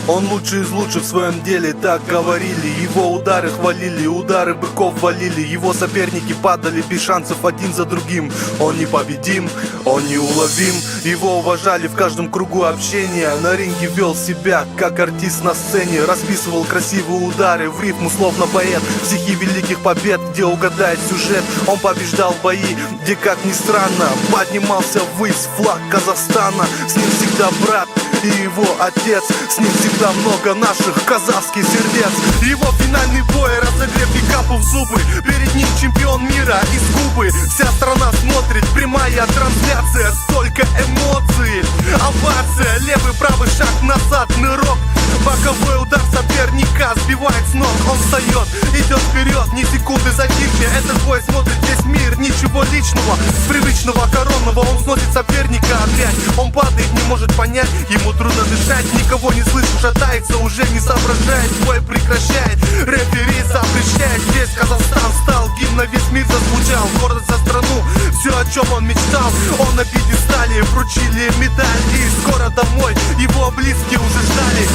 Он лучший из лучших в своем деле, так говорили. Его удары хвалили, удары быков валили. Его соперники падали без шансов один за другим. Он непобедим, он неуловим. Его уважали в каждом кругу общения. На ринге вел себя, как артист на сцене. Расписывал красивые удары в рифму, словно поэт. Стихи великих побед, где угадает сюжет. Он побеждал бои, где, как ни странно, поднимался ввысь флаг Казахстана. С ним всегда брат и его отец, с ним всегда много наших казахских сердец. Его финальный бой, разогрев пикапу в зубы. Перед ним чемпион мира из Кубы. Вся страна смотрит, прямая трансляция. Столько эмоций, овация. Левый, правый шаг назад, нырок. Боковой удар соперника сбивает с ног. Он встает, идет вперед, ни секунды затихни. Этот бой смотрит весь мир, ничего личного. С привычного коронного он сносит соперника опять. Он падает, не может понять, ему трудно дышать. Никого не слышит, шатается, уже не соображает. Бой прекращает, рефери запрещает. Весь Казахстан встал, гимн на весь мир зазвучал. Гордость за страну, все, о чем он мечтал. Он на пьедестале, вручили медаль. И скоро домой его близкие уже ждали.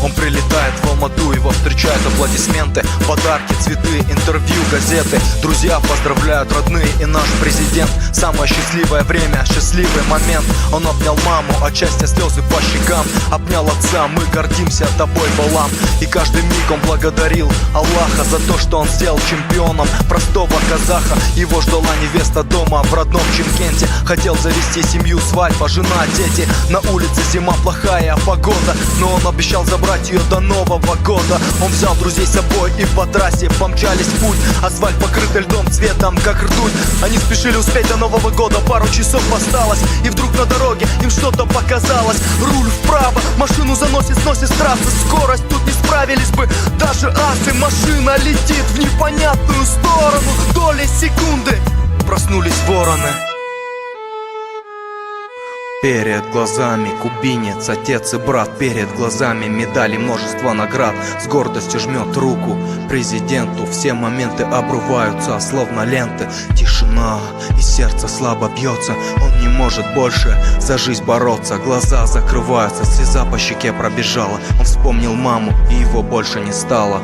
Он прилетает в Алмату, его встречают аплодисменты, подарки, цветы, интервью, газеты. Друзья поздравляют, родные и наш президент. Самое счастливое время, счастливый момент. Он обнял маму, от счастья слезы по щекам. Обнял отца, мы гордимся тобой, Балам. И каждый миг он благодарил Аллаха за то, что он сделал чемпионом простого казаха. Его ждала невеста дома в родном Чимкенте. Хотел завести семью, свадьба, жена, дети. На улице зима, плохая погода, но он обещал забрать ее до Нового года. Он взял друзей с собой и по трассе помчались в путь. Асфальт покрытый льдом, цветом как ртуть. Они спешили успеть до Нового года, пару часов осталось. И вдруг на дороге им что-то показалось. Руль вправо, машину заносит, сносит с трассы. Скорость тут не справились бы даже асы. Машина летит в непонятную сторону. Доли секунды проснулись вороны. Перед глазами кубинец, отец и брат. Перед глазами медали, множество наград. С гордостью жмет руку президенту. Все моменты обрываются, словно ленты. Тишина, и сердце слабо бьется. Он не может больше за жизнь бороться. Глаза закрываются, слеза по щеке пробежала. Он вспомнил маму, и его больше не стало.